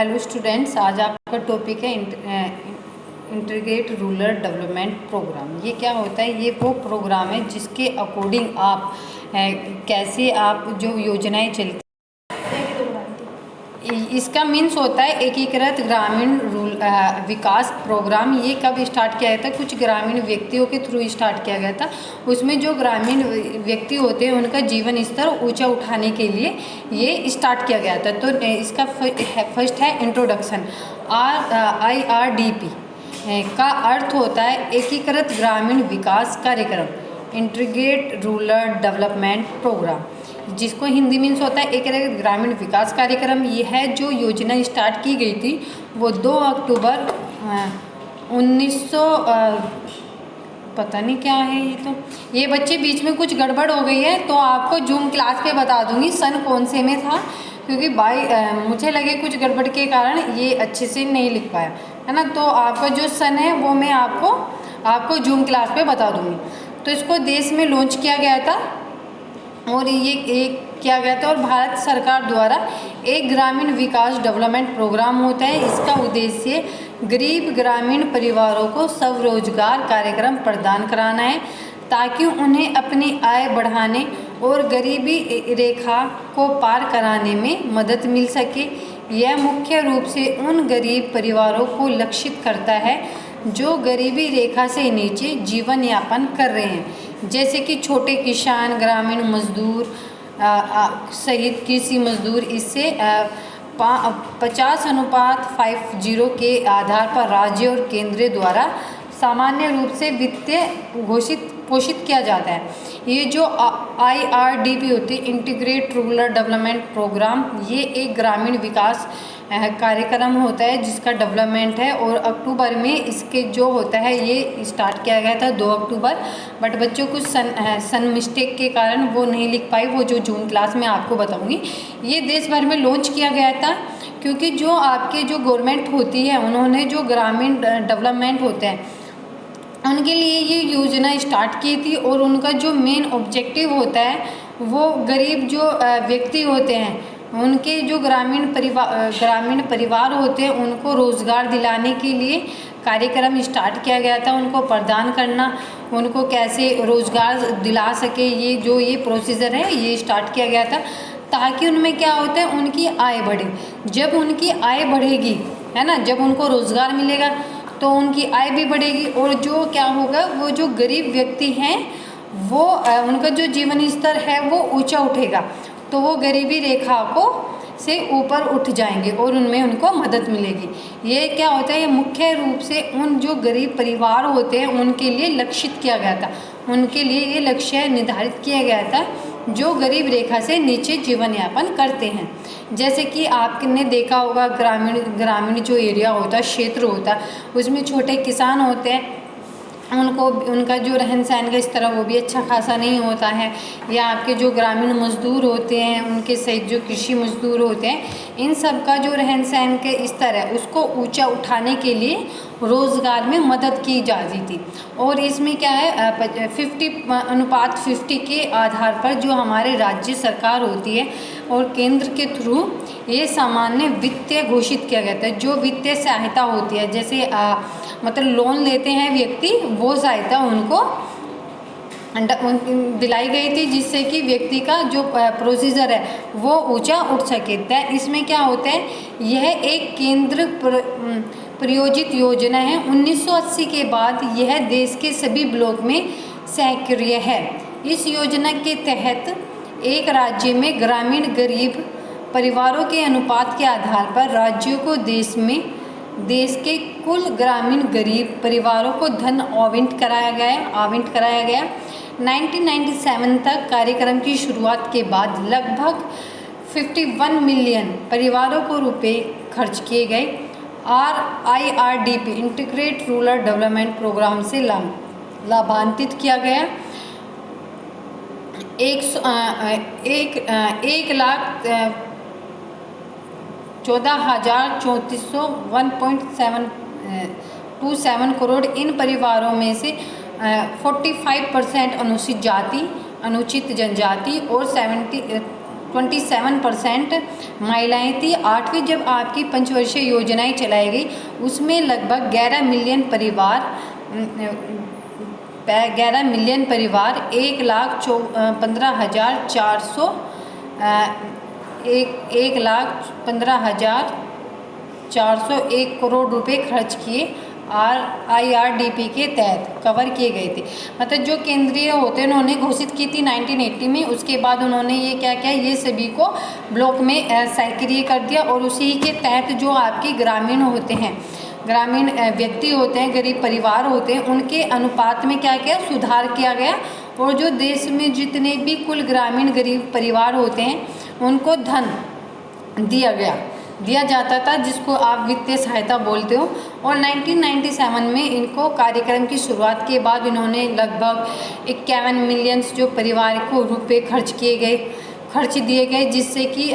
Hello students, आज आपका topic है इंटीग्रेट रूरल डेवलपमेंट प्रोग्राम। ये क्या होता है? ये वो प्रोग्राम है जिसके अकॉर्डिंग आप कैसे आप जो योजनाएं चलती, इसका मीन्स होता है एकीकृत ग्रामीण विकास प्रोग्राम। ये कब स्टार्ट किया गया था? कुछ ग्रामीण व्यक्तियों के थ्रू स्टार्ट किया गया था। उसमें जो ग्रामीण व्यक्ति होते हैं उनका जीवन स्तर ऊंचा उठाने के लिए ये स्टार्ट किया गया था। तो इसका फर्स्ट है इंट्रोडक्शन। IRDP का अर्थ होता है एकीकृत ग्रामीण विकास कार्यक्रम, इंटीग्रेट रूरल डेवलपमेंट प्रोग्राम, जिसको हिंदी मीन्स होता है एकीकृत ग्रामीण विकास कार्यक्रम। ये है जो योजना स्टार्ट की गई थी वो 2 अक्टूबर 1900 पता नहीं क्या है ये बच्चे बीच में कुछ गड़बड़ हो गई है तो आपको जूम क्लास पे बता दूंगी सन कौन से में था, क्योंकि मुझे लगे कुछ गड़बड़ के कारण ये अच्छे से नहीं लिख पाया है ना। तो आपका जो सन है वो मैं आपको जूम क्लास पे बता दूंगी। तो इसको देश में लॉन्च किया गया था और ये एक किया गया था और भारत सरकार द्वारा एक ग्रामीण विकास डेवलपमेंट प्रोग्राम होता है। इसका उद्देश्य गरीब ग्रामीण परिवारों को स्वरोजगार कार्यक्रम प्रदान कराना है ताकि उन्हें अपनी आय बढ़ाने और गरीबी रेखा को पार कराने में मदद मिल सके। यह मुख्य रूप से उन गरीब परिवारों को लक्षित करता है जो गरीबी रेखा से नीचे जीवन यापन कर रहे हैं, जैसे कि छोटे किसान, ग्रामीण मजदूर सहित कृषि मजदूर। इससे 50:50 के आधार पर राज्य और केंद्र द्वारा सामान्य रूप से वित्तीय पोषित किया जाता है। ये जो IRDP होती है, इंटीग्रेट रूरल डेवलपमेंट प्रोग्राम, ये एक ग्रामीण विकास कार्यक्रम होता है जिसका डेवलपमेंट है और अक्टूबर में इसके जो होता है ये स्टार्ट किया गया था 2 अक्टूबर। बट बच्चों कुछ सन मिस्टेक के कारण वो नहीं लिख पाई, वो जो जून क्लास में आपको बताऊंगी। ये देश भर में लॉन्च किया गया था क्योंकि जो आपके जो गवर्नमेंट होती है उन्होंने जो ग्रामीण डेवलपमेंट होते हैं उनके लिए ये योजना स्टार्ट की थी और उनका जो मेन ऑब्जेक्टिव होता है वो गरीब जो व्यक्ति होते हैं उनके जो ग्रामीण परिवार होते हैं उनको रोज़गार दिलाने के लिए कार्यक्रम स्टार्ट किया गया था। उनको प्रदान करना, उनको कैसे रोज़गार दिला सके, ये प्रोसीजर है ये स्टार्ट किया गया था ताकि उनमें क्या होता है उनकी आय बढ़े। जब उनकी आय बढ़ेगी है ना, जब उनको रोज़गार मिलेगा तो उनकी आय भी बढ़ेगी और जो क्या होगा वो जो गरीब व्यक्ति हैं वो उनका जो जीवन स्तर है वो ऊंचा उठेगा, तो वो गरीबी रेखा को से ऊपर उठ जाएंगे और उनमें उनको मदद मिलेगी। ये क्या होता है, ये मुख्य रूप से उन जो गरीब परिवार होते हैं उनके लिए लक्षित किया गया था, उनके लिए ये लक्ष्य निर्धारित किया गया था जो गरीब रेखा से नीचे जीवन यापन करते हैं। जैसे कि आपने देखा होगा ग्रामीण जो एरिया होता है, क्षेत्र होता है, उसमें छोटे किसान होते हैं, उनका जो रहन सहन का स्तर वो भी अच्छा खासा नहीं होता है, या आपके जो ग्रामीण मजदूर होते हैं उनके सहित जो कृषि मजदूर होते हैं, इन सब का जो रहन सहन के स्तर है उसको ऊंचा उठाने के लिए रोज़गार में मदद की जाती थी। और इसमें क्या है 50:50 के आधार पर जो हमारे राज्य सरकार होती है और केंद्र के थ्रू ये सामान्य वित्तीय घोषित किया गया था। जो वित्तीय सहायता होती है, जैसे मतलब लोन लेते हैं व्यक्ति, वो सहायता उनको दिलाई गई थी जिससे कि व्यक्ति का जो प्रोसीजर है वो ऊंचा उठ सके। इसमें क्या होता है, यह एक केंद्र प्रायोजित योजना है। 1980 के बाद यह देश के सभी ब्लॉक में सक्रिय है। इस योजना के तहत एक राज्य में ग्रामीण गरीब परिवारों के अनुपात के आधार पर राज्यों को देश के कुल ग्रामीण गरीब परिवारों को धन आवंटित कराया गया। 1997 तक कार्यक्रम की शुरुआत के बाद लगभग 51 मिलियन परिवारों को रुपए खर्च किए गए। IRDP integrate rural development programme से लाभान्वित किया गया 1,14,3427 करोड़। इन परिवारों में से 45% अनुसूचित जाति, अनुसूचित जनजाति और 27% महिलाएं थी। 8वीं जब आपकी पंचवर्षीय योजनाएं चलाई गई उसमें लगभग 11 मिलियन परिवार 1,15,401 करोड़ रुपए खर्च किए IRDP के तहत कवर किए गए थे। मतलब जो केंद्रीय होते हैं उन्होंने घोषित की थी 1980 में, उसके बाद उन्होंने ये क्या किया, ये सभी को ब्लॉक में सक्रिय कर दिया और उसी के तहत जो आपकी ग्रामीण होते हैं, ग्रामीण व्यक्ति होते हैं, गरीब परिवार होते हैं, उनके अनुपात में क्या किया, सुधार किया गया। और जो देश में जितने भी कुल ग्रामीण गरीब परिवार होते हैं उनको धन दिया जाता था, जिसको आप वित्तीय सहायता बोलते हो। और 1997 में इनको कार्यक्रम की शुरुआत के बाद इन्होंने लगभग 51 मिलियन जो परिवार को रुपए खर्च दिए गए, जिससे कि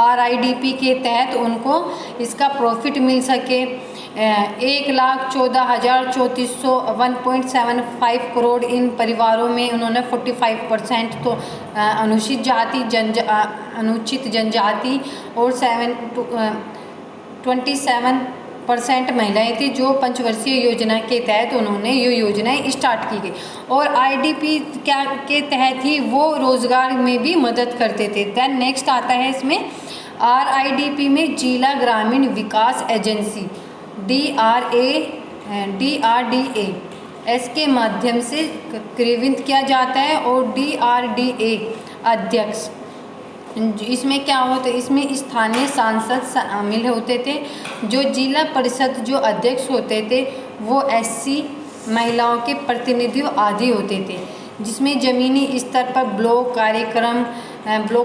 RIDP के तहत उनको इसका प्रॉफिट मिल सके। 1,14,3400 1.75 करोड़ इन परिवारों में उन्होंने 45% तो अनुचित जनजाति और 27% महिलाएं थी, जो पंचवर्षीय योजना के तहत उन्होंने ये योजनाएं स्टार्ट की गई। और IDP क्या के तहत ही वो रोजगार में भी मदद करते थे। दैन नेक्स्ट आता है इसमें RIDP में जिला ग्रामीण विकास एजेंसी DRDA के माध्यम से क्रियान्वित किया जाता है। और DRDA अध्यक्ष, इसमें क्या होता है, इसमें स्थानीय सांसद शामिल होते थे। जो जिला परिषद जो अध्यक्ष होते थे वो SC महिलाओं के प्रतिनिधि आदि होते थे, जिसमें ज़मीनी स्तर पर ब्लॉक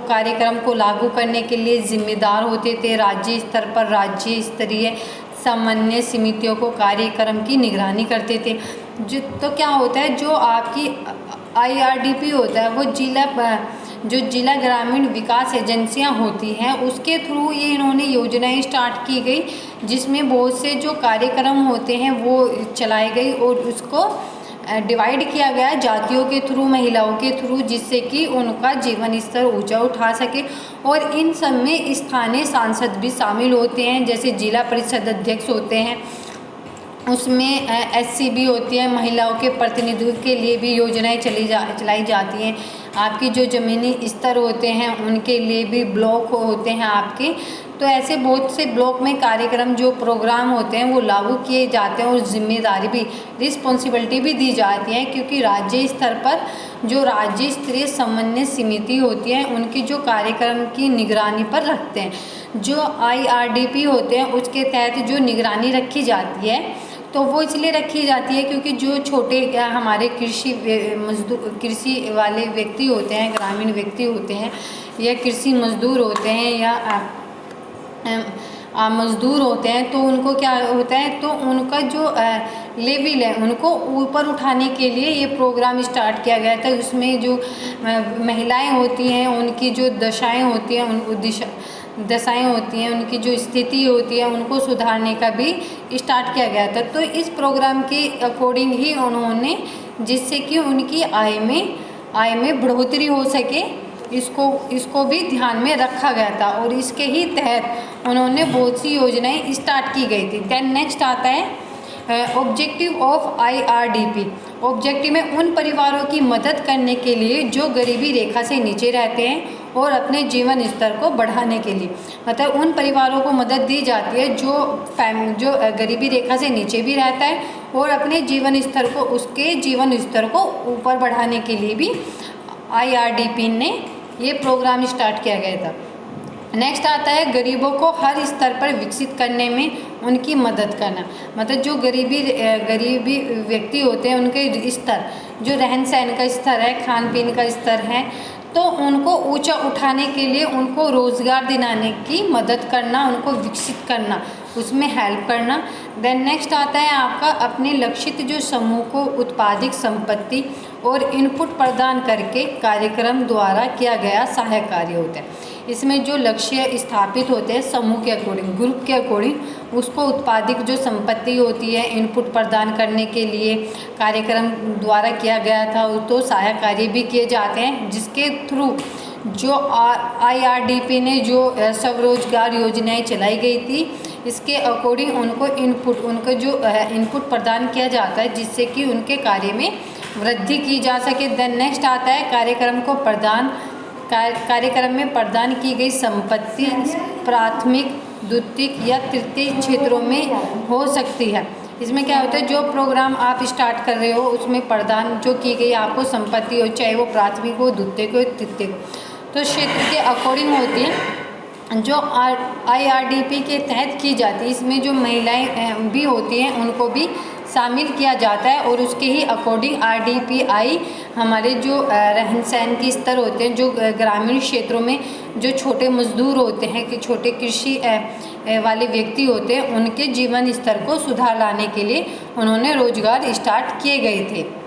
कार्यक्रम को लागू करने के लिए जिम्मेदार होते थे। राज्य स्तर पर राज्य स्तरीय समन्वय समितियों को कार्यक्रम की निगरानी करते थे। तो क्या होता है, जो आपकी IRDP होता है वो जिला ग्रामीण विकास एजेंसियां होती हैं, उसके थ्रू ये इन्होंने योजनाएं स्टार्ट की गई, जिसमें बहुत से जो कार्यक्रम होते हैं वो चलाए गए और उसको डिवाइड किया गया जातियों के थ्रू, महिलाओं के थ्रू, जिससे कि उनका जीवन स्तर ऊंचा उठा सके। और इन सब में स्थानीय सांसद भी शामिल होते हैं, जैसे जिला परिषद अध्यक्ष होते हैं, उसमें SC भी होती है, महिलाओं के प्रतिनिधित्व के लिए भी योजनाएं चलाई जाती हैं। आपकी जो ज़मीनी स्तर होते हैं उनके लिए भी ब्लॉक होते हैं आपके। तो ऐसे बहुत से ब्लॉक में कार्यक्रम जो प्रोग्राम होते हैं वो लागू किए जाते हैं और जिम्मेदारी भी, रिस्पॉन्सिबिलिटी भी दी जाती है, क्योंकि राज्य स्तर पर जो राज्य स्तरीय समन्वय समिति होती है उनकी जो कार्यक्रम की निगरानी पर रखते हैं। जो IRDP होते हैं उसके तहत जो निगरानी रखी जाती है तो वो इसलिए रखी जाती है क्योंकि जो छोटे हमारे कृषि वाले व्यक्ति होते हैं, ग्रामीण व्यक्ति होते हैं, या कृषि मजदूर होते हैं, या मजदूर होते हैं, तो उनको क्या होता है, तो उनका जो लेवल है उनको ऊपर उठाने के लिए ये प्रोग्राम स्टार्ट किया गया था। उसमें जो महिलाएं होती हैं उनकी जो दशाएं होती हैं उनकी जो स्थिति होती है उनको सुधारने का भी स्टार्ट किया गया था। तो इस प्रोग्राम के अकॉर्डिंग ही उन्होंने, जिससे कि उनकी आय में बढ़ोतरी हो सके, इसको भी ध्यान में रखा गया था और इसके ही तहत उन्होंने बहुत सी योजनाएं स्टार्ट की गई थी। दैन नेक्स्ट आता है ऑब्जेक्टिव ऑफ IRDP। ऑब्जेक्टिव में उन परिवारों की मदद करने के लिए जो गरीबी रेखा से नीचे रहते हैं और अपने जीवन स्तर को बढ़ाने के लिए, मतलब उन परिवारों को मदद दी जाती है जो गरीबी रेखा से नीचे भी रहता है और अपने जीवन स्तर को ऊपर बढ़ाने के लिए भी IRDP ने ये प्रोग्राम स्टार्ट किया गया था। नेक्स्ट आता है गरीबों को हर स्तर पर विकसित करने में उनकी मदद करना। मतलब जो गरीबी व्यक्ति होते हैं उनके स्तर, जो रहन सहन का स्तर है, खान पीन का स्तर है, तो उनको ऊंचा उठाने के लिए उनको रोज़गार दिलाने की मदद करना, उनको विकसित करना, उसमें हेल्प करना। देन नेक्स्ट आता है आपका अपने लक्षित जो समूह को उत्पादित संपत्ति और इनपुट प्रदान करके कार्यक्रम द्वारा किया गया सहायक कार्य होता है। इसमें जो लक्ष्य स्थापित होते हैं समूह के अकॉर्डिंग, ग्रुप के अकॉर्डिंग, उसको उत्पादित जो संपत्ति होती है इनपुट प्रदान करने के लिए कार्यक्रम द्वारा किया गया था, तो सहायक कार्य भी किए जाते हैं, जिसके थ्रू जो IRDP ने जो स्वरोजगार योजनाएं चलाई गई थी, इसके अकॉर्डिंग उनको जो इनपुट प्रदान किया जाता है जिससे कि उनके कार्य में वृद्धि की जा सके। देन नेक्स्ट आता है कार्यक्रम में प्रदान की गई संपत्ति प्राथमिक, द्वितीयक या तृतीय क्षेत्रों में हो सकती है। इसमें क्या होता है, जो प्रोग्राम आप स्टार्ट कर रहे हो उसमें प्रदान जो की गई आपको संपत्ति हो, चाहे वो प्राथमिक हो, द्वितीयक हो, तृतीयक हो, तो क्षेत्र के अकॉर्डिंग होती है जो IRDP के तहत की जाती है। इसमें जो महिलाएं भी होती हैं उनको भी शामिल किया जाता है और उसके ही अकॉर्डिंग RDPI हमारे जो रहन सहन के स्तर होते हैं, जो ग्रामीण क्षेत्रों में जो छोटे मजदूर होते हैं कि छोटे कृषि वाले व्यक्ति होते हैं, उनके जीवन स्तर को सुधार लाने के लिए उन्होंने रोजगार स्टार्ट किए गए थे।